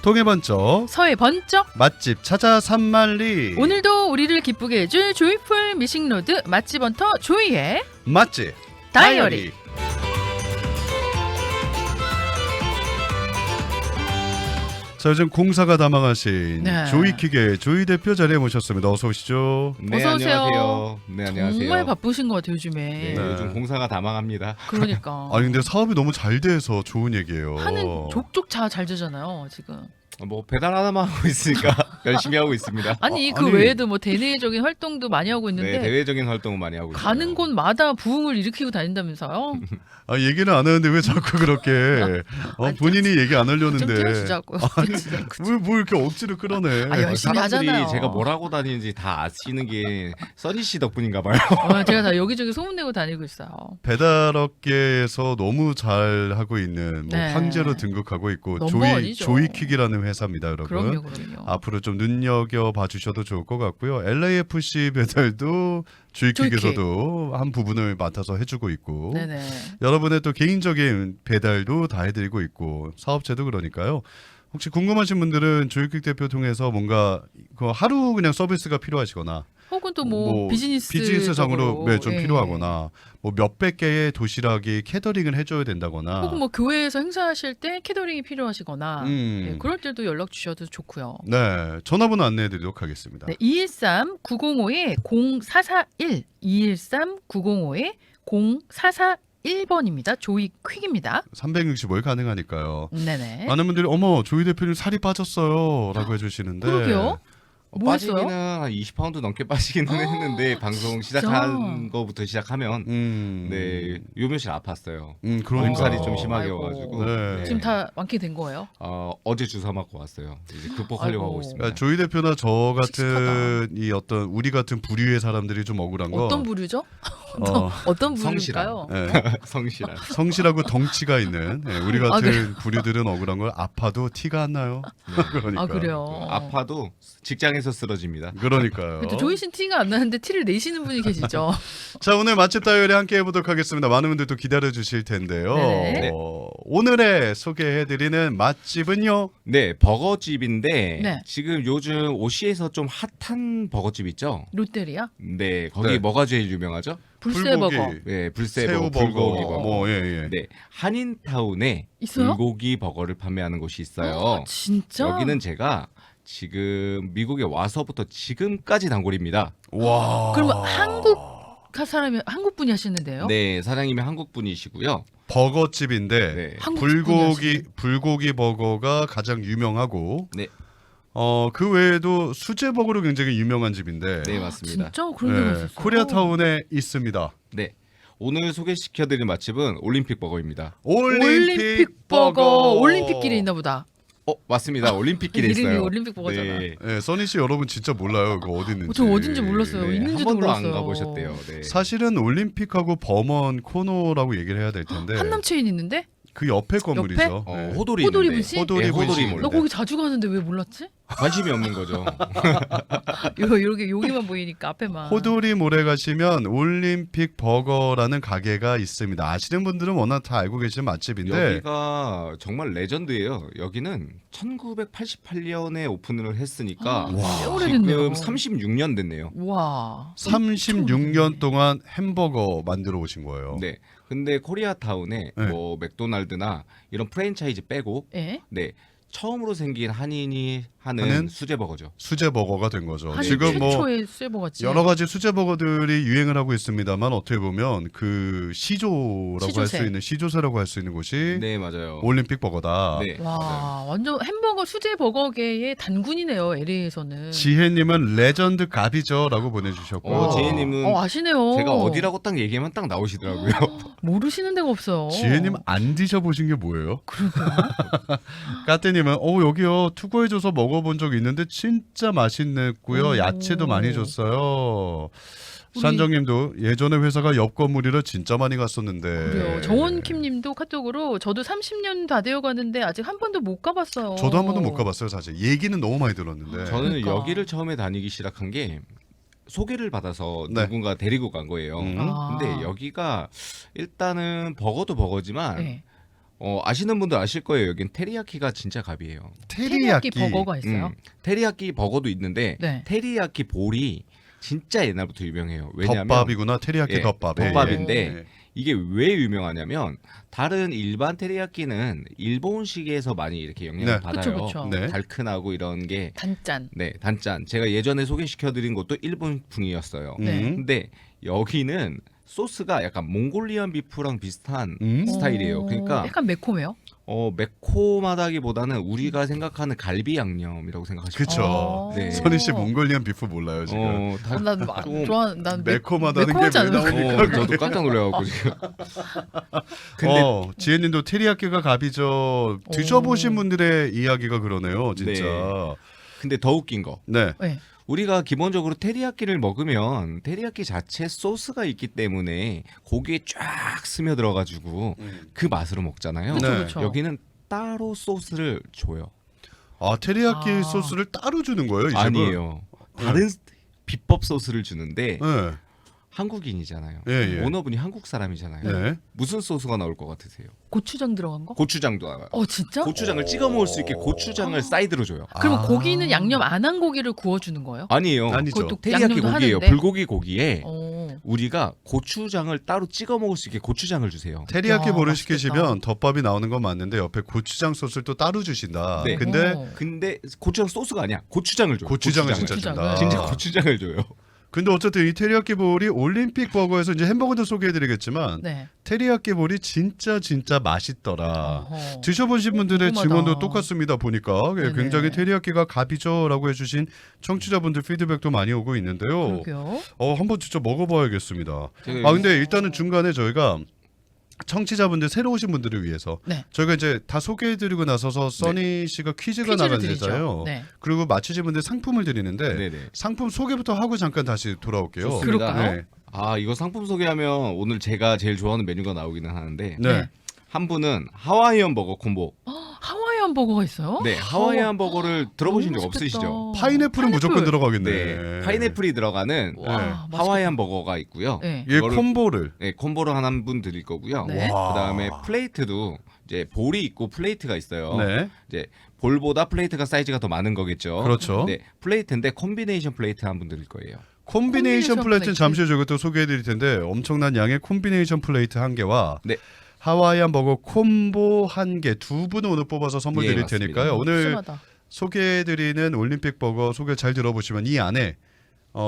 동해 번쩍 서해 번쩍. 맛집 찾아 산만리. 오늘도 우리를 기쁘게 해줄 조이풀 미싱로드 맛집 헌터 조이의 맛집 다이어리. 자, 요즘 공사가 담아가신 네. 조이킥의 조이 대표 자리에 모셨습니다. 어서 오시죠. 네, 어서 오세요. 안녕하세요. 네, 안녕하세요. 정말 바쁘신 것 같아요 요즘에. 네, 네. 요즘 공사가 다망합니다. 그러니까. 아니 근데 사업이 너무 잘 돼서 좋은 얘기예요. 하는 족족 잘 되잖아요 지금. 뭐 배달 하나만 하고 있으니까 열심히 하고 있습니다. 아니 그 아니. 외에도 뭐 대내적인 활동도 많이 하고 있는데 네, 대외적인 활동을 많이 하고 있어요. 가는 곳마다 부흥을 일으키고 다닌다면서요? 아, 얘기는 안 하는데 왜 자꾸 그렇게 본인이 얘기 안 좀 하려는데 띄워주자고. 왜 이렇게 억지로 끌어내. 아, 열심히 사람들이 하잖아요. 제가 뭘 하고 다니는지 다 아시는 게 써니 씨 덕분인가 봐요. 제가 다 여기저기 소문내고 다니고 있어요. 배달업계에서 너무 잘 하고 있는 뭐 네. 황제로 등극하고 있고 넘버원이죠. 조이킥이라는 회사입니다, 여러분. 그럼요. 앞으로 좀 눈여겨 봐주셔도 좋을 것 같고요. LAFC 배달도 조이킥에서도 한 부분을 맡아서 해주고 있고, 네네. 여러분의 또 개인적인 배달도 다 해드리고 있고, 사업체도 그러니까요. 혹시 궁금하신 분들은 조이킥 대표 통해서 뭔가 그 하루 그냥 서비스가 필요하시거나, 혹은 또 뭐 비즈니스상으로 좀 예. 필요하거나, 뭐 몇백 개의 도시락이 캐터링을 해줘야 된다거나, 혹은 뭐 교회에서 행사하실 때 캐터링이 필요하시거나 예, 그럴 때도 연락 주셔도 좋고요. 네, 전화번호 안내해드리도록 하겠습니다. 네, 213-905-0441 213-905-0441번입니다. 조이 퀵입니다. 365일 가능하니까요. 네네. 많은 분들이 어머 조이 대표님 살이 빠졌어요라고 해주시는데 그러게요. 뭐 빠지기는 했어요? 한 20파운드 넘게 빠지기는 했는데 방송 시작한 거부터 시작하면 네 요며칠 아팠어요. 그러니까. 몸살이 좀 심하게 아이고. 와가지고 네. 지금 다 완쾌된 거예요? 어제 주사 맞고 왔어요. 이제 극복하려고 아이고. 하고 있습니다. 그러니까 조이 대표나 저 같은 씩씩하다. 이 어떤 우리 같은 부류의 사람들이 좀 억울한 거. 어떤 부류죠? 어, 어떤 성실한. 부류일까요? 네. 성실한. 성실하고 덩치가 있는 우리 같은 그래요? 부류들은 억울한 걸 아파도 티가 안 나요. 그러니까. 아 그래요. 아파도 직장에서 쓰러집니다. 그러니까요. 근데 조이 씨는 티가 안 나는데 티를 내시는 분이 계시죠? 자, 오늘 맛집 다이어리 함께 해보도록 하겠습니다. 많은 분들 또 기다려 주실 텐데요. 네네. 오늘의 소개해드리는 맛집은요. 네, 버거집인데 네. 지금 요즘 오시에서 좀 핫한 버거집 있죠? 롯데리아? 네, 거기 네. 뭐가 제일 유명하죠? 불새버거 네, 불새버, 새우버거, 불고기 버거. 뭐 예. 네, 한인타운에 있어요? 불고기 버거를 판매하는 곳이 있어요. 진짜? 여기는 제가 지금 미국에 와서부터 지금까지 단골입니다. 와. 그러면 한국 분이 하시는데요? 네, 사장님이 한국 분이시고요. 버거집인데 네, 한국 분이 하시는. 불고기 버거가 가장 유명하고 네, 그 외에도 수제 버거로 굉장히 유명한 집인데 네 맞습니다. 진짜 그런 데가 있었어요? 코리아타운에 있습니다. 네, 오늘 소개시켜드릴 맛집은 올림픽 버거입니다. 올림픽 버거. 올림픽길에 있나 보다. 맞습니다. 올림픽길에 이름이 있어요. 올림픽 버거잖아. 네. 네, 써니 씨 여러분 진짜 몰라요. 이거 어디 있는지. 저 어딘지 몰랐어요. 네, 있는지도 한 번도 몰랐어요. 안 가보셨대요. 네. 사실은 올림픽하고 범원 코너라고 얘기를 해야 될 텐데 한남 체인 있는데? 그 옆에 건물이죠. 네. 호돌이 호돌이 있는데. 분식? 호돌이 네, 호돌이 분식. 몰래. 나 거기 자주 가는데 왜 몰랐지? 관심이 없는 거죠. 이렇게 여기만 보이니까 앞에만. 호돌이 모래 가시면 올림픽 버거라는 가게가 있습니다. 아시는 분들은 워낙 다 알고 계시는 맛집인데 여기가 정말 레전드예요. 여기는 1988년에 오픈을 했으니까 꽤 와, 오래됐네요. 지금 36년 됐네요. 와. 36년 동안 햄버거 만들어 오신 거예요. 네. 근데 코리아타운에 네. 뭐 맥도날드나 이런 프랜차이즈 빼고 예? 네. 처음으로 생긴 한인이 하는 하는? 수제버거죠. 수제 버거가 된 거죠. 한인 지금 뭐 최초의 쇠버거지. 여러 가지 수제 버거들이 유행을 하고 있습니다만 어떻게 보면 그 시조라고 할 시조새. 수 있는 시조새라고 할 수 있는 곳이 네, 맞아요. 올림픽 버거다. 네. 와, 맞아요. 완전 햄버거 수제 버거계의 단군이네요. LA에서는. 지혜님은 레전드 갑이죠라고 보내주셨고 지혜님은 아시네요. 제가 어디라고 딱 얘기하면 딱 나오시더라고요. 모르시는 데가 없어요. 지혜님 안 드셔보신 게 뭐예요? 까띠님은 여기요 투고해줘서 먹어본 적 있는데 진짜 맛있냈고요. 오. 야채도 많이 줬어요. 우리- 산정님도 예전에 회사가 옆 건물이라 진짜 많이 갔었는데. 그래요. 정원킴님도 카톡으로 저도 30년 다 되어 가는데 아직 한 번도 못 가봤어요. 저도 한 번도 못 가봤어요. 사실 얘기는 너무 많이 들었는데. 저는 그러니까. 여기를 처음에 다니기 시작한 게 소개를 받아서 네. 누군가 데리고 간 거예요. 음. 아. 근데 여기가 일단은 버거도 버거지만 네. 아시는 분들 아실 거예요. 여긴 테리야키가 진짜 갑이에요. 테리야끼 버거가 있어요. 테리야키 버거도 있는데 네. 테리야키 볼이 진짜 옛날부터 유명해요. 왜냐하면 덮밥이구나. 테리야끼 예, 덮밥. 덮밥인데 예. 이게 왜 유명하냐면 다른 일반 테리야끼는 일본식에서 많이 이렇게 영향을 네. 받아요. 그쵸. 네. 달큰하고 이런 게 단짠. 네, 단짠. 제가 예전에 소개시켜드린 것도 일본풍이었어요. 네. 근데 여기는 소스가 약간 몽골리안 비프랑 비슷한 스타일이에요. 그러니까 약간 매콤해요. 매콤하다기보다는 우리가 생각하는 갈비 양념이라고 생각하시면 그쵸. 네. 선희 씨 몽골리안 비프 몰라요 지금. 조금 난 매콤하다는 매콤하지 게 왜 않아요? 나오니까. 저도 깜짝 놀라갖고 지금. 근데 지혜님도 테리야끼가 갑이죠. 드셔보신 분들의 이야기가 그러네요, 진짜. 근데 더 웃긴 거. 네. 네. 우리가 기본적으로 테리야끼를 먹으면 테리야끼 자체 소스가 있기 때문에 고기에 쫙 스며들어가지고 그 맛으로 먹잖아요. 네. 그쵸. 여기는 따로 소스를 줘요. 아 테리야끼 아. 소스를 따로 주는 거예요, 이 집은? 아니에요. 다른 비법 소스를 주는데 네. 한국인이잖아요. 예, 예. 오너분이 한국 사람이잖아요. 네. 무슨 소스가 나올 것 같으세요? 고추장 들어간 거? 고추장도 나와요. 진짜? 고추장을 찍어 먹을 수 있게 고추장을 사이드로 줘요. 그럼 아. 고기는 양념 안 한 고기를 구워주는 거예요? 아니에요. 아니죠. 그것도 테리야끼 양념도 고기예요. 하는데? 불고기 고기에 어. 우리가 고추장을 따로 찍어 먹을 수 있게 고추장을 주세요. 테리야끼 야, 볼을 맛있겠다. 시키시면 덮밥이 나오는 건 맞는데 옆에 고추장 소스를 또 따로 주신다. 네. 근데 근데 고추장 소스가 아니야. 고추장을 줘요. 고추장을 진짜 고추장을. 준다. 진짜 고추장을 줘요. 근데 어쨌든 이 테리야끼 볼이 올림픽 버거에서 이제 햄버거도 소개해드리겠지만 네. 테리야끼 볼이 진짜 맛있더라. 어허. 드셔보신 분들의 궁금하다. 증언도 똑같습니다. 보니까 네네. 굉장히 테리야끼가 갑이죠라고 해주신 청취자분들 피드백도 많이 오고 있는데요. 그러게요. 한번 직접 먹어봐야겠습니다. 제가 근데 일단은 중간에 저희가 청취자분들 새로 오신 분들을 위해서 네. 저희가 이제 다 소개해드리고 나서서 써니 씨가 퀴즈가 퀴즈를 나가잖아요. 드리죠. 네. 그리고 맞히신 분들 상품을 드리는데 네네. 상품 소개부터 하고 잠깐 다시 돌아올게요. 좋습니다. 그럴까요? 네. 이거 상품 소개하면 오늘 제가 제일 좋아하는 메뉴가 나오기는 하는데 네. 네. 한 분은 하와이안 버거 콤보. 하와이안 버거가 있어요? 네, 하와이안 버거를 들어보신 적 너무 없으시죠? 맛있겠다. 파인애플은 무조건 들어가겠네. 네, 파인애플이 들어가는 와, 맛있겠다. 하와이안 버거가 있고요. 네. 얘 이거를- 콤보를 네, 콤보로 한 분 드릴 거고요. 네. 와. 그다음에 플레이트도 이제 볼이 있고 플레이트가 있어요. 네. 이제 볼보다 플레이트가 사이즈가 더 많은 거겠죠. 그렇죠. 네, 플레이트인데 콤비네이션 플레이트 한 분 드릴 거예요. 콤비네이션 콤비네이션 플레이트는 플레이트. 잠시 후에 저희가 또 소개해드릴 텐데 엄청난 양의 콤비네이션 플레이트 1개와 네. 하와이안 버거 콤보 1개 두 분을 오늘 뽑아서 선물 예, 드릴 맞습니다. 테니까요. 오늘 심하다. 소개해드리는 올림픽 버거 소개 잘 들어보시면 이 안에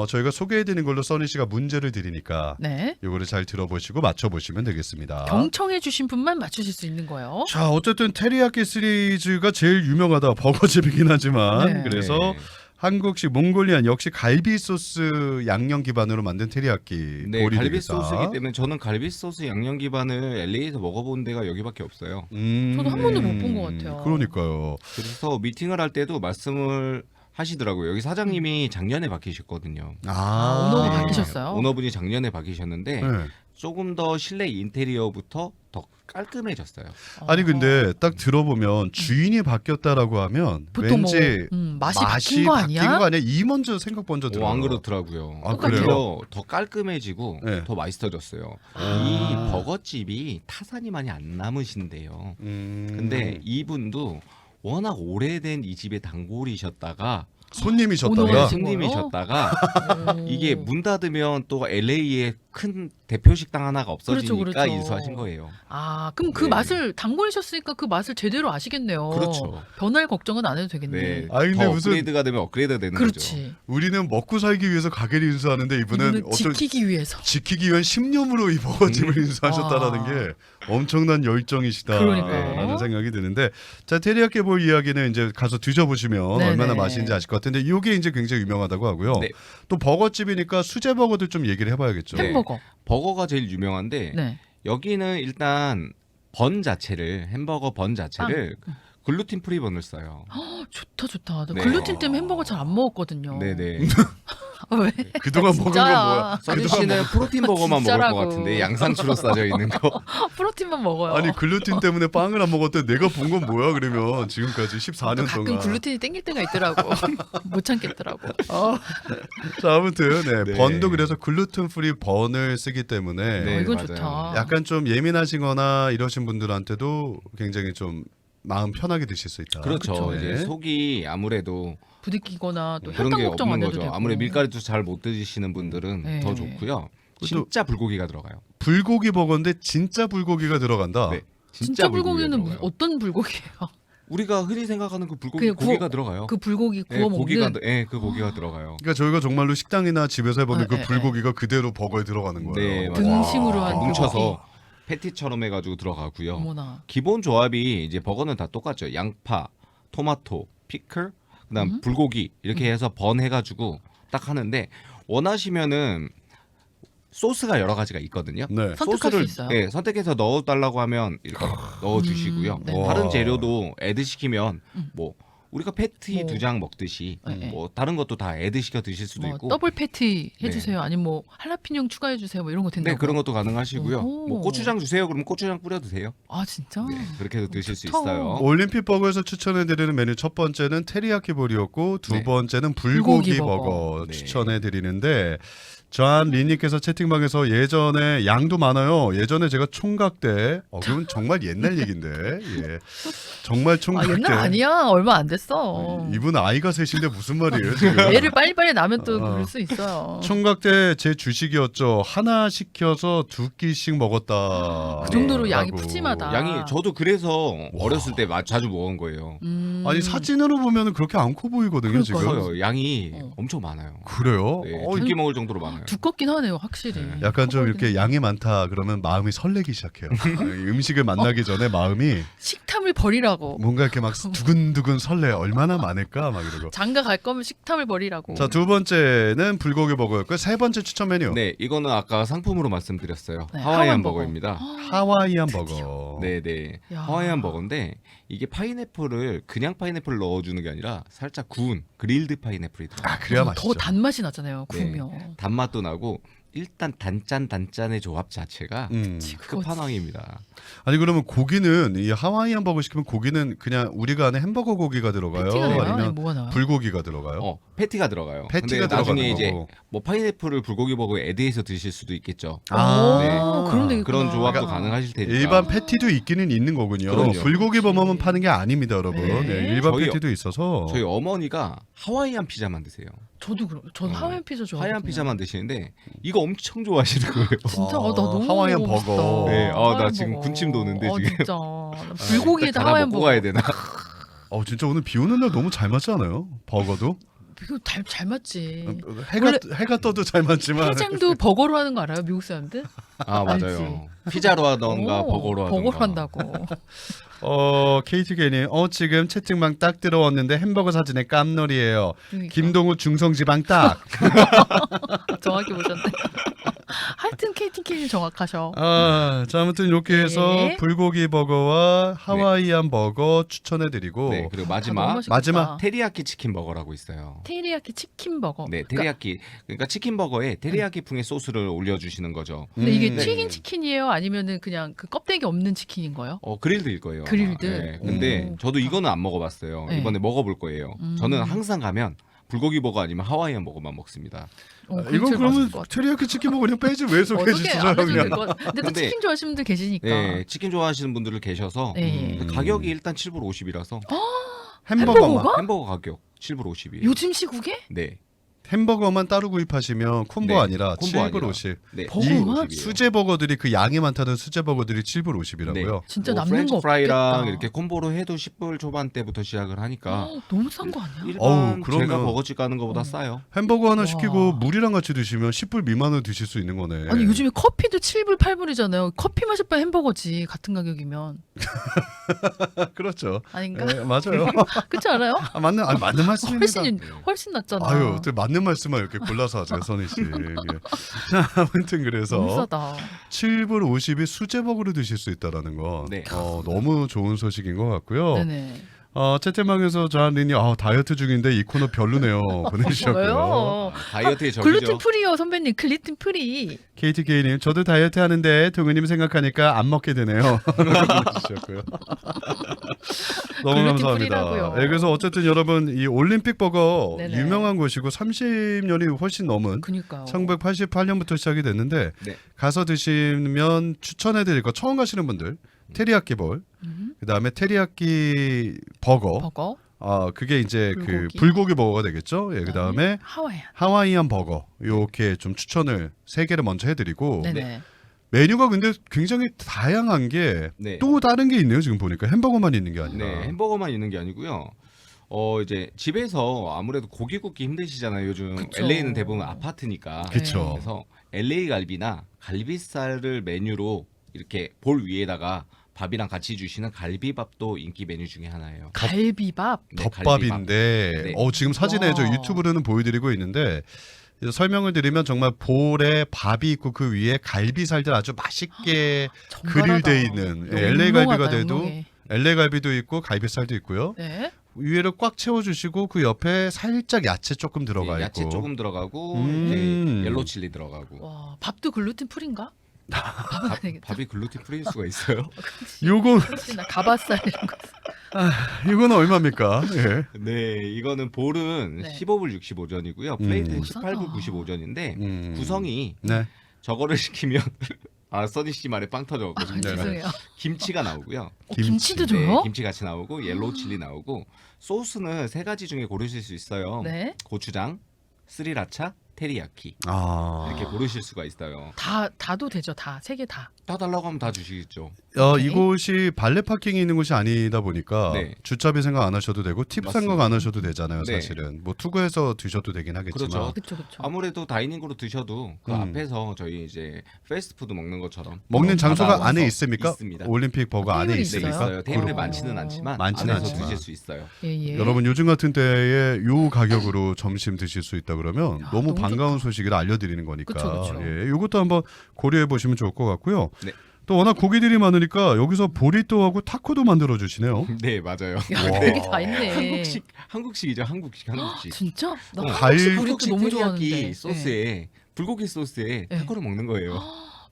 저희가 소개해드리는 걸로 써니 씨가 문제를 드리니까 네. 이거를 잘 들어보시고 맞춰보시면 되겠습니다. 경청해 주신 분만 맞추실 수 있는 거예요. 자 어쨌든 테리야끼 시리즈가 제일 유명하다 버거집이긴 하지만 네. 그래서 네. 한국식 몽골리안 역시 갈비 소스 양념 기반으로 만든 테리야끼 네, 볼이 갈비 되겠다. 소스이기 때문에 저는 갈비 소스 양념 기반을 LA에서 먹어본 데가 여기밖에 없어요. 저도 한 번도 못 본 것 같아요. 그러니까요. 그래서 미팅을 할 때도 말씀을 하시더라고요. 여기 사장님이 작년에 바뀌셨거든요. 오너가 네. 바뀌셨어요? 오너분이 작년에 바뀌셨는데 네. 조금 더 실내 인테리어부터 더 깔끔해졌어요. 아니 근데 딱 들어보면 주인이 바뀌었다라고 하면 보통 왠지 맛이 바뀐 거 아니야? 이 먼저 생각 먼저 들어요. 안 그렇더라고요. 아, 똑같아요. 그래요? 더 깔끔해지고 네. 더 맛있어졌어요. 아. 이 버거집이 타산이 많이 안 남으신데요. 근데 이분도 워낙 오래된 이 집의 단골이셨다가 손님이셨다가 오너가 손님이셨다가 오. 이게 문 닫으면 또 LA에 큰 대표 식당 하나가 없어지니까 그렇죠. 인수하신 거예요. 그럼 그 네. 맛을 단골이셨으니까 그 맛을 제대로 아시겠네요. 그렇죠. 변할 걱정은 안 해도 되겠네. 네. 아니, 근데 더 무슨- 업그레이드가 되면 업그레이드가 되는 그렇지. 거죠. 우리는 먹고 살기 위해서 가게를 인수하는데 이분은 이분은 지키기 위해서. 지키기 위한 신념으로 이 버거집을 인수하셨다라는 와. 게 엄청난 열정이시다라는 그러니까요. 생각이 드는데 자 테리야끼 볼 이야기는 이제 가서 드셔보시면 네네. 얼마나 맛있는지 아실 것 같은데 이게 이제 굉장히 유명하다고 하고요. 네. 또 버거집이니까 수제 버거도 좀 얘기를 해봐야겠죠. 네. 햄버거. 버거가 제일 유명한데 네. 여기는 일단 번 자체를 햄버거 번 자체를 글루틴 프리 번을 써요. 좋다. 나 네. 글루틴 때문에 햄버거 잘 안 먹었거든요. 네네. 왜? 그동안 먹은 건 진짜야. 뭐야? 써니 씨는 프로틴 버거만 먹을 것 진짜라고. 같은데 양상추로 싸져 있는 거. 프로틴만 먹어요. 아니 글루틴 때문에 빵을 안 먹었대. 내가 본 건 뭐야 그러면 지금까지 14년 가끔 동안. 글루텐이 땡길 때가 있더라고. 못 참겠더라고. 자 아무튼 네. 번도 그래서 글루텐 프리 번을 쓰기 때문에 네, 이건 맞아요. 좋다. 약간 좀 예민하시거나 이러신 분들한테도 굉장히 좀 마음 편하게 드실 수 있다. 그렇죠. 그쵸. 이제 네. 속이 아무래도 부딪히거나 또 그런 혈당 게 걱정 안 없는 해도 거죠. 되고. 아무래도 밀가루도 잘 못 드시는 분들은 네. 더 좋고요. 그것도- 진짜 불고기가 들어가요. 불고기 버거인데 진짜 불고기가 들어간다. 네. 진짜 불고기는 들어가요. 어떤 불고기예요? 우리가 흔히 생각하는 그 불고기 그냥 고기가 들어가요. 그 불고기 네, 구워 고기가 먹는. 그 고기가 들어가요. 그러니까 저희가 정말로 식당이나 집에서 해보는 그 네, 불고기가 그대로 버거에 들어가는 거예요. 네, 맞아요. 등심으로 한 뭉쳐서 패티처럼 해가지고 들어가고요. 어머나. 기본 조합이 이제 버거는 다 똑같죠. 양파, 토마토, 피클, 그다음 불고기 이렇게 해서 번 해가지고 딱 하는데 원하시면은 소스가 여러 가지가 있거든요. 네. 선택할 수 있어요? 네, 선택해서 넣어달라고 하면 이렇게 넣어주시고요. 네. 다른 와. 재료도 애드 시키면 뭐 우리가 패티 뭐. 2장 먹듯이 네. 뭐 다른 것도 다 애드 시켜 드실 수도 뭐 있고. 더블 패티 네. 해주세요. 아니면 뭐 할라피뇨 추가해 주세요. 뭐 이런 거 된다고. 네, 그런 것도 가능하시고요. 오호. 뭐 고추장 주세요. 그러면 고추장 뿌려도 돼요. 아 진짜. 네, 그렇게 해서 드실 수 좋다. 있어요. 올림픽 버거에서 추천해드리는 메뉴 첫 번째는 테리야키 볼이었고 두 네. 번째는 불고기 불고기 버거 버거. 네. 추천해드리는데 존 리님께서 채팅방에서 예전에 양도 많아요. 예전에 제가 총각 때 그건 정말 옛날 얘긴데 예. 정말 총각 아 옛날 때 아니야. 얼마 안 됐어. 이분 아이가 셋인데 무슨 말이에요 지금? 애를 빨리빨리 낳으면 또 어. 그럴 수 있어요. 총각 때 제 주식이었죠. 하나 시켜서 2끼씩 먹었다. 그 정도로 양이 라고. 푸짐하다. 양이 저도 그래서 어렸을 때 자주 먹은 거예요. 아니 사진으로 보면은 그렇게 안 커 보이거든요 지금. 커요. 양이 어. 엄청 많아요. 그래요? 네, 어, 두끼 먹을 정도로 많아요. 두껍긴 하네요, 확실히. 네. 약간 좀 커 이렇게 보이긴 양이 많다 그러면 마음이 설레기 시작해요. 음식을 만나기 전에 마음이 식탐을 버리라고. 뭔가 이렇게 막 두근두근 설레. 얼마나 많을까 막 이러고. 장가 갈 거면 식탐을 버리라고. 자, 두 번째는 불고기 버거였고요. 세 번째 추천 메뉴. 네, 이거는 아까 상품으로 말씀드렸어요. 네, 하와이안 하와이안 버거입니다. 하와이안 버거. 네, 네. 야. 하와이안 버거인데 이게 파인애플을 그냥 파인애플을 넣어주는 게 아니라 살짝 구운 그릴드 파인애플이 들어가요. 아, 그래야 맛있죠. 더 단맛이 나잖아요, 네. 구우면. 단맛도 나고 일단 단짠의 조합 자체가 그거 끝판왕입니다. 아니 그러면 고기는 이 하와이안 버거 시키면 고기는 그냥 우리가 아는 햄버거 고기가 들어가요? 패티가 나와요? 아니면 아니면 뭐가 나와요? 불고기가 들어가요? 패티가 들어가요. 패티가 근데 나중에 들어가는 이제 거고. 뭐 파인애플을 불고기 버거에 애드해서 드실 수도 있겠죠. 아, 네. 그런 데 그런 있구나. 조합도 그러니까 가능하실 테니까. 일반 패티도 있기는 있는 거군요. 그럼요. 불고기 버거만 파는 게 아닙니다, 여러분. 네. 네, 일반 저희- 패티도 있어서. 저희 어머니가 하와이안 피자만 드세요. 저도 그럼. 전 하와이안 피자 좋아해요. 하와이안 피자만 드시는데 이거 엄청 좋아하시는 거예요. 진짜 아, 나 너무 하와이안 먹어보고 버거. 싶다. 네, 나 하와이안 지금 버거. 군침 도는데, 지금. 진짜 나 불고기에다 하나 하와이안 먹고 버거. 가야 되나? 진짜 오늘 비 오는 날 너무 잘 맞지 않아요? 버거도? 이거 잘 맞지. 해가 떠도 잘 맞지만 해장도 버거로 하는 거 알아요? 미국 사람들? 아 맞아요. 피자로 하던가 버거로 하던가. 버거로 한다고. KT 괜히 지금 채팅방 딱 들어왔는데 햄버거 사진에 깜놀이에요. 그러니까. 김동우 중성지방 딱. 정확히 보셨네. 하여튼 KTK는 정확하셔. 자 아무튼 이렇게 해서 네. 불고기 버거와 하와이안 버거 추천해드리고 네, 그리고 아, 너무 마지막 맛있겠다. 마지막. 테리야키 치킨 버거라고 있어요. 테리야키 치킨 버거. 네, 테리야키. 그러니까 치킨 버거에 테리야키 풍의 소스를 올려주시는 거죠. 근데 이게 네. 튀긴 치킨이에요? 아니면은 그냥 그 껍데기 없는 치킨인 거예요? 그릴드일 거예요. 아마. 그릴드? 네, 근데 저도 이거는 안 먹어봤어요. 네. 이번에 먹어볼 거예요. 음. 저는 항상 가면 불고기 버거 아니면 하와이안 버거만 먹습니다. 그게 이건 제일 그러면 맛있을 것 같아. 테리야키 치킨 버거 그냥 빼지 왜 소개해 어떻게 주시죠 안 해도 그냥. 될것 같아. 근데 또 근데- 치킨 좋아하시는 분들 계시니까. 네, 치킨 좋아하시는 분들 계셔서 네. 가격이 일단 7불 50이라서 햄버거만 햄버거가? 햄버거 가격 7불 50이에요. 요즘 시국에? 네. 햄버거만 따로 구입하시면 콤보 네, 아니라 콤보 7불 아니라. 50. 네. 버거만? 7불 50이에요. 수제 버거들이 그 양이 많다는 수제 버거들이 7불 50이라고요. 진짜 뭐 남는 프렌치 거 프라이랑 없겠다. 이렇게 콤보로 해도 10불 초반대부터 시작을 하니까 너무 싼 거 아니야? 일반 그러면- 제가 버거집 가는 것보다 싸요. 햄버거 하나 와. 시키고 물이랑 같이 드시면 10불 미만으로 드실 수 있는 거네. 아니 요즘에 커피도 7불 8불이잖아요. 커피 마실 바에 햄버거지 같은 가격이면. 그렇죠. 아닌가? 네, 맞아요. 그렇지 않아요? 맞는 말씀입니다. 훨씬 낫잖아. 아유, 어떻게 맞는 말씀만 이렇게 골라서 하세요, 선희 씨. 예. 자, 아무튼 너무 그래서 싸다. 7불 50이 수제 버거로 드실 수 있다라는 건 네. 너무 좋은 소식인 것 같고요. 네네. 채팅방에서 저한테 다이어트 중인데 이 코너 별로네요 보내주셨고요. 왜요? 다이어트의 적이죠. 글루텐 프리요 선배님. 글루텐 프리. KTK님 저도 다이어트 하는데 동우님 생각하니까 안 먹게 되네요. 보내주셨고요. 너무 글루텐 감사합니다. 프리라고요. 네, 그래서 어쨌든 여러분 이 올림픽 버거 네네. 유명한 곳이고 30년이 훨씬 넘은 그니까요. 1988년부터 시작이 됐는데 네. 가서 드시면 추천해드릴 거 처음 가시는 분들 테리야끼 볼 그다음에 테리야끼 버거 버거. 그게 이제 그 불고기. 불고기 버거가 되겠죠. 예, 그다음에 하와이안. 하와이안 버거 이렇게 좀 추천을 3개를 먼저 해드리고 네네. 메뉴가 근데 굉장히 다양한 게 또 네. 다른 게 있네요. 지금 보니까 햄버거만 있는 게 아니라. 네, 햄버거만 있는 게 아니고요. 이제 집에서 아무래도 고기 굽기 힘드시잖아요. 요즘 그쵸. LA는 대부분 아파트니까. 그쵸. 그래서 LA 갈비나 갈비살을 메뉴로 이렇게 볼 위에다가 밥이랑 같이 주시는 갈비밥도 인기 메뉴 중에 하나예요. 갈비밥. 네, 덮밥인데 네. 지금 사진에 저 와. 유튜브로는 보여드리고 있는데 설명을 드리면 정말 볼에 밥이 있고 그 위에 갈비살들 아주 맛있게 정갈하다. 그릴돼 있는 너무 LA 갈비가 영롱하다, 돼도 영롱해. LA 갈비도 있고 갈비살도 있고요. 네. 위에를 꽉 채워주시고 그 옆에 살짝 야채 조금 들어가 있고. 야채 조금 들어가고 음. 이제 옐로우 칠리 들어가고. 와, 밥도 글루텐 프리인가? 밥은 안 되겠다. 밥이 글루텐 프리일 수가 있어요? 요거 혹시나 가바살 이런 거. 이거는 얼마입니까? 예. 네, 이거는 볼은 네. 15불 65전이고요. 플레이트는 싸다. 18불 95전인데 구성이 네. 저거를 시키면 써니 씨 말에 빵 터져가지고 네. 죄송해요. 김치가 나오고요. 김치도 네, 줘요? 김치 같이 나오고 옐로우 칠리 나오고 소스는 3가지 중에 고르실 수 있어요. 네. 고추장, 스리라차, 테리야키 아. 이렇게 고르실 수가 있어요. 다도 되죠. 다. 3개 다. 다 달라고 하면 다 주시겠죠. 오케이. 이곳이 발레 파킹이 있는 곳이 아니다 보니까 네. 주차비 생각 안 하셔도 되고 팁 생각 맞습니다. 안 하셔도 되잖아요. 네. 사실은 뭐 투구해서 드셔도 되긴 하겠지만. 그렇죠. 그렇죠. 그렇죠. 아무래도 다이닝으로 드셔도 그 음. 앞에서 저희 이제 패스트푸드 먹는 것처럼 먹는 장소가 받아와서 안에 있습니까? 있습니다. 올림픽 버거 안에 테이블이 네, 있습니까? 있어요. 테이블이 그럼. 많지는 않지만 많지는 안에서 않지만. 드실 수 있어요. 예, 예. 여러분 요즘 같은 때에 요 가격으로 점심 드실 수 있다 그러면 야, 너무 너무 반가운 소식을 알려드리는 거니까 그쵸, 그쵸. 예, 요것도 한번 고려해 보시면 좋을 것 같고요. 네. 또 워낙 고기들이 많으니까 여기서 보리또하고 타코도 만들어 주시네요. 네, 맞아요. 야, 와. 되게 다 있네. 한국식이죠. 한국식. 진짜? 나 어, 한국식 갈- 보리또 한국식 너무 테리야키 좋아하는데. 소스에 불고기 소스에 네. 타코를 먹는 거예요.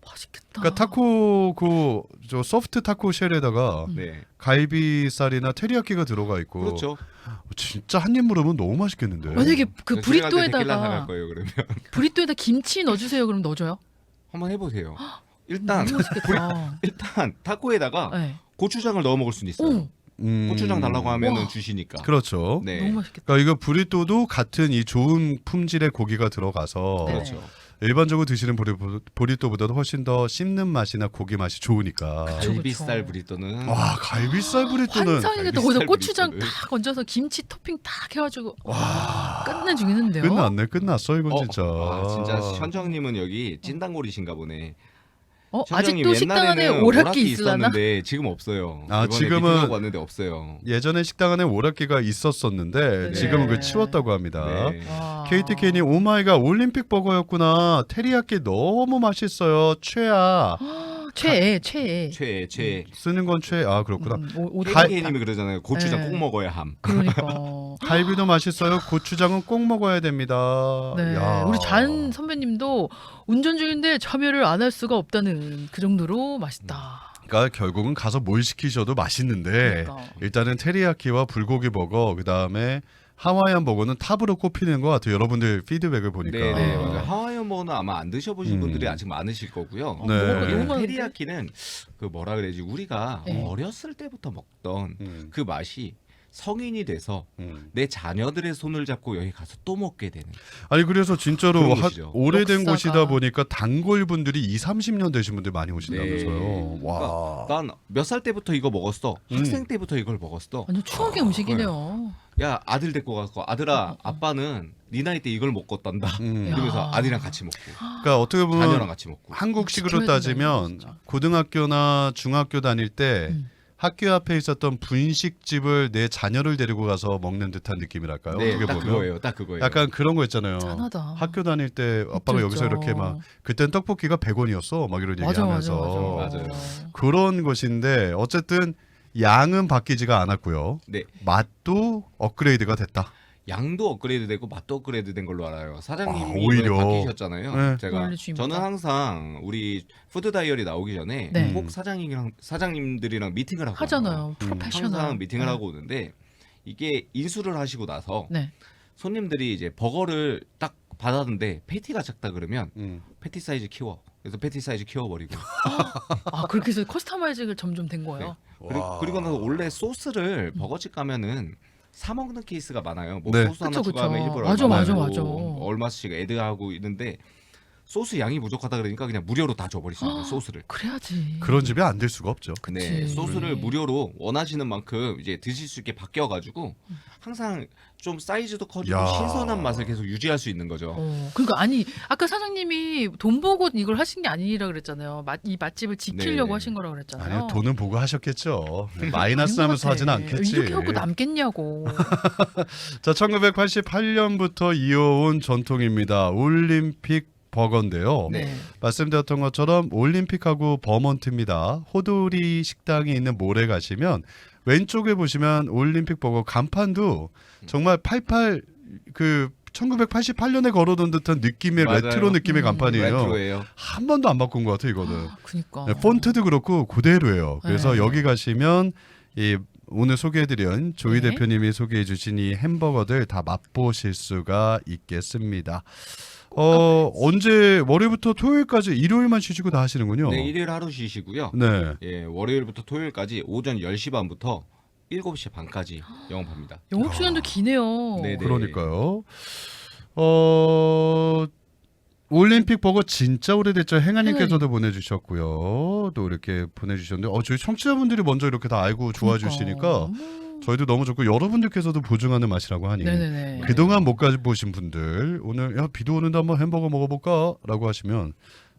맛있겠다. 그러니까 타코 저 소프트 타코 쉘에다가 네. 갈비살이나 테리야끼가 들어가 있고 그렇죠. 진짜 한 입 물으면 너무 맛있겠는데. 만약에 그 집에 갈 때 데킬라 사갈 브리또에다가 거예요. 그러면 브리또에다 김치 넣어주세요. 그럼 넣어줘요? 한번 해보세요. 일단 너무 맛있겠다. 일단 타코에다가 네. 고추장을 넣어 먹을 수는 있어요. 오, 고추장 달라고 하면은 와. 주시니까. 그렇죠. 네. 너무 맛있겠다. 그러니까 이거 브리또도 같은 이 좋은 품질의 고기가 들어가서 네. 그렇죠. 일반적으로 드시는 브리또보다도 훨씬 더 씹는 맛이나 고기 맛이 좋으니까. 그쵸. 갈비살 브리또는 와 갈비살 브리또는 환상이겠다. 갈비살 거기서 고추장 브리또를. 딱 얹어서 김치 토핑 딱 해가지고 와 끝내주겠는데요. 끝났어 이건 진짜. 진짜 현정님은 여기 찐당골이신가 보네. 아직도 현정님 식당 안에 옛날에는 오락기 있으려나? 있었는데 지금 없어요. 아, 이번에 지금은- 미팅하고 왔는데 없어요. 예전에 식당 안에 오락기가 있었었는데 네. 지금은 그 치웠다고 합니다. 네. 와. KTK님 오마이갓 올림픽 버거였구나. 테리야끼 너무 맛있어요. 최아. 최애. 최애. 쓰는 건 최아 그렇구나. KTK님이 그러잖아요. 고추장 네. 꼭 먹어야 함. 그러니까. 갈비도 맛있어요. 고추장은 꼭 먹어야 됩니다. 네, 야. 우리 잔 선배님도 운전 중인데 참여를 안 할 수가 없다는 그 정도로 맛있다. 그러니까 결국은 가서 뭘 시키셔도 맛있는데 그러니까. 일단은 테리야키와 불고기 버거 그다음에 하와이안 버거는 탑으로 꼽히는 것 같아요. 여러분들 피드백을 보니까. 네, 맞아요. 하와이안 버거는 아마 안 드셔보신 음. 분들이 아직 많으실 거고요. 네. 너무 그리고 많은데? 테리야키는 그 뭐라 그래야지 우리가 네. 어렸을 때부터 먹던 음, 그 맛이 성인이 돼서 음. 내 자녀들의 손을 잡고 여기 가서 또 먹게 되는. 아니 그래서 진짜로 그런 곳이죠. 오래된 역사가. 곳이다 보니까 단골 분들이 20-30년 되신 분들 많이 오신다면서요. 네. 와. 난 몇 살 때부터 이거 먹었어. 학생 때부터 이걸 먹었어. 완전 추억의 음식이네요. 야 아들 데리고 가서 아들아 아빠는 네 나이 때 이걸 먹었단다. 음. 이러면서 야. 아들이랑 같이 먹고 그러니까 어떻게 보면 자녀랑 같이 먹고. 한국식으로 지켜야 따지면 된다, 진짜. 고등학교나 중학교 다닐 때 음. 학교 앞에 있었던 분식집을 내 자녀를 데리고 가서 먹는 듯한 느낌이랄까요? 네, 어떻게 딱 보면 그거예요. 딱 그거예요. 약간 그런 거 있잖아요. 짠하다. 학교 다닐 때 아빠가 있죠, 여기서 있죠. 이렇게 막 그땐 떡볶이가 100원이었어 막 이런 맞아, 얘기하면서 맞아요. 그런 것인데 어쨌든 양은 바뀌지가 않았고요. 네. 맛도 업그레이드가 됐다. 양도 업그레이드되고 맛도 업그레이드된 걸로 알아요. 사장님이 오히려. 이번에 바뀌셨잖아요. 네. 제가 원래 주인보다. 저는 항상 우리 푸드 다이어리 나오기 전에 네. 꼭 사장님들이랑 미팅을 하고 하잖아요. 와요. 프로페셔널. 항상 미팅을 네. 하고 오는데 이게 인수를 하시고 나서 네. 손님들이 이제 버거를 딱 받았는데 패티가 작다 그러면 패티 사이즈 키워. 그래서 패티 사이즈 키워버리고 아 그렇게 해서 커스터마이징을 점점 된 거예요. 그리고 나서 원래 소스를 버거집 가면은 사 먹는 케이스가 많아요. 뭐 네. 소스 하나 그쵸, 추가하면 그쵸. 일부러 맞아, 얼마 맞아, 하고 맞아. 얼마씩 애드하고 있는데 소스 양이 부족하다 그러니까 그냥 무료로 다 줘버리시는 거예요. 소스를. 그래야지. 그런 집이 안 될 수가 없죠. 네, 그치. 소스를 무료로 원하시는 만큼 이제 드실 수 있게 바뀌어가지고 항상 좀 사이즈도 커지고 야. 신선한 맛을 계속 유지할 수 있는 거죠. 그러니까 아니 아까 사장님이 돈 보고 이걸 하신 게 아니라 그랬잖아요. 이 맛집을 지키려고 네. 하신 거라고 그랬잖아요. 아니요, 돈은 보고 하셨겠죠. 마이너스 아닌 것 하면서 같아. 하지는 않겠지. 이렇게 하고 남겠냐고. 자, 1988년부터 이어온 전통입니다. 올림픽 버거인데요. 네. 말씀드렸던 것처럼 올림픽하고 버먼트입니다. 호돌이 식당이 있는 몰에 가시면 왼쪽에 보시면 올림픽 버거 간판도 정말 1988년에 걸어둔 듯한 느낌의 맞아요. 레트로 느낌의 간판이에요. 레트로예요. 한 번도 안 바꾼 것 같아요, 이거는. 그니까. 네, 폰트도 그렇고 그대로예요. 그래서 네. 여기 가시면 이 오늘 소개해드린 조이 네. 대표님이 소개해주신 이 햄버거들 다 맛보실 수가 있겠습니다. 언제 월요일부터 토요일까지 일요일만 쉬시고 다 하시는군요. 네, 일요일 하루 쉬시고요. 네. 예, 월요일부터 토요일까지 오전 10시 반부터 7시 반까지 영업합니다. 영업 시간도 기네요. 네, 네. 그러니까요. 올림픽 버거 진짜 오래됐죠. 행아님께서도 보내주셨고요. 또 이렇게 보내주셨는데, 저희 청취자분들이 먼저 이렇게 다 알고 좋아해 주시니까 저희도 너무 좋고 여러분들께서도 보증하는 맛이라고 하니 네네네. 그동안 못 가보신 분들 오늘 야 비도 오는데 한번 햄버거 먹어볼까라고 하시면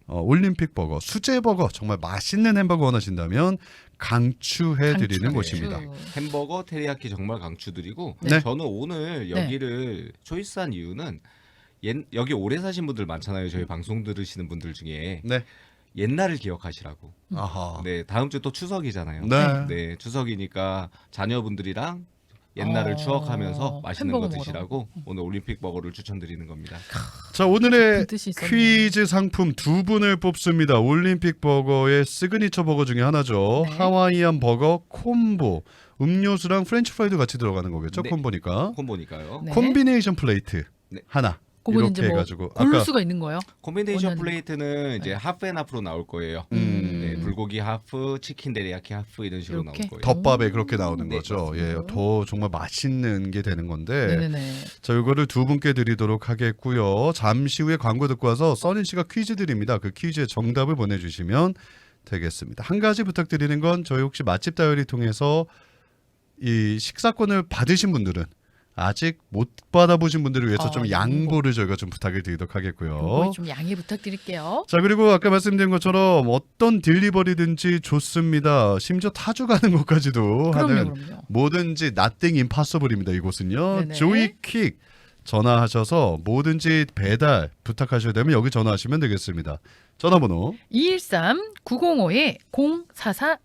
올림픽 버거, 수제 버거 정말 맛있는 햄버거 원하신다면 강추해드리는 강추. 곳입니다. 햄버거 테리야키 정말 강추드리고 네. 저는 오늘 여기를 초이스한 이유는 여기 오래 사신 분들 많잖아요. 저희 방송 들으시는 분들 중에 네. 옛날을 기억하시라고. 아하. 네, 다음 주 또 추석이잖아요. 네. 네, 추석이니까 자녀분들이랑 옛날을 추억하면서 맛있는 햄버거 거 드시라고 오늘 올림픽 버거를 추천드리는 겁니다. 자, 오늘의 그 뜻이 있었네. 퀴즈 상품 두 분을 뽑습니다. 올림픽 버거의 시그니처 버거 중에 하나죠. 네. 하와이안 버거 콤보. 음료수랑 프렌치 프라이도 같이 들어가는 거겠죠. 네. 콤보니까. 콤보니까요. 네. 콤비네이션 플레이트 네. 하나. 그건 이렇게 이제 뭐 해가지고 고를 수가 있는 거예요? 콤비네이션 원하는- 플레이트는 이제 하프 앤 하프로 나올 거예요. 네, 불고기 하프, 치킨 데리야키 하프 이런 식으로 이렇게? 나올 거예요. 덮밥에 그렇게 나오는 네, 거죠. 예, 맞습니다. 더 정말 맛있는 게 되는 건데. 네네네. 자, 이거를 두 분께 드리도록 하겠고요. 잠시 후에 광고 듣고 와서 써니 씨가 퀴즈 드립니다. 그 퀴즈의 정답을 보내주시면 되겠습니다. 한 가지 부탁드리는 건 저희 혹시 맛집 다이어리 통해서 이 식사권을 받으신 분들은 아직 못 받아보신 분들을 위해서 좀 양보를 저희가 좀 부탁을 드리도록 하겠고요. 요거 좀 양해 부탁드릴게요. 자, 그리고 아까 말씀드린 것처럼 어떤 딜리버리든지 좋습니다. 심지어 타주 가는 것까지도 하는 그럼요. 뭐든지 nothing impossible입니다. 이곳은요. 네네. 조이킥 전화하셔서 뭐든지 배달 부탁하셔야 되면 여기 전화하시면 되겠습니다. 전화번호 213-905-0441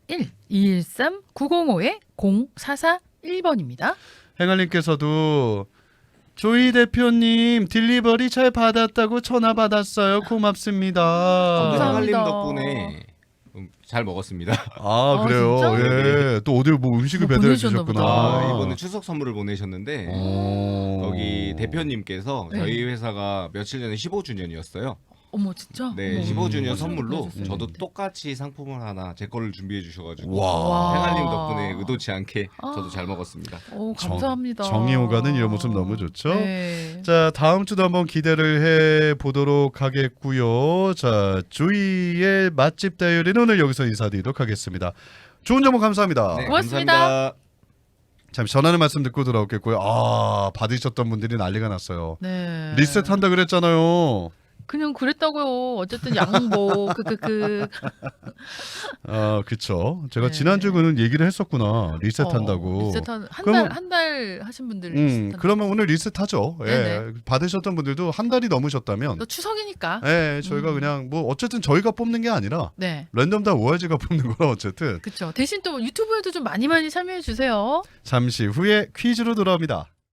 213-905-0441번입니다. 행알님께서도 조이 대표님 딜리버리 잘 받았다고 전화 받았어요. 고맙습니다. 감사합니다. 행알님 덕분에 잘 먹었습니다. 아, 그래요. 진짜? 예. 또 어디 뭐 음식을 뭐 배달해 보내주셨나 주셨구나. 보다. 이번에 추석 선물을 보내셨는데 오. 여기 대표님께서 네. 저희 회사가 며칠 전에 15주년이었어요. 어머 진짜? 네, 어머. 15주년 어, 선물로 보내주세요. 저도 똑같이 상품을 하나 제 거를 준비해 주셔가지고 와. 행알님 덕분에 의도치 않게 저도 잘 먹었습니다. 오, 감사합니다. 정이 오가는 이런 모습 너무 좋죠. 네. 자, 다음 주도 한번 기대를 해 보도록 하겠고요. 자, 조이의 맛집 다이어리는 오늘 여기서 인사드리도록 하겠습니다. 좋은 정보 감사합니다. 네, 고맙습니다. 감사합니다. 잠시 전하는 말씀 듣고 돌아오겠고요. 아, 받으셨던 분들이 난리가 났어요. 네. 리셋한다 그랬잖아요. 그냥 그랬다고요. 어쨌든 양보 그 그쵸. 제가 네. 지난주에 그는 얘기를 했었구나. 리셋한다고. 리셋한 그러면- 한 달 하신 분들 리셋한다. 그러면 오늘 리셋하죠. 예. 네네. 받으셨던 분들도 한 달이 넘으셨다면, 또 추석이니까. 예, 저희가 음. 그냥 뭐 어쨌든 저희가 뽑는 게 아니라 네. 랜덤 다 ORG가 뽑는 거라 어쨌든 그렇죠. 대신 또 유튜브에도 좀 많이 참여해 주세요. 잠시 후에 퀴즈로 돌아옵니다.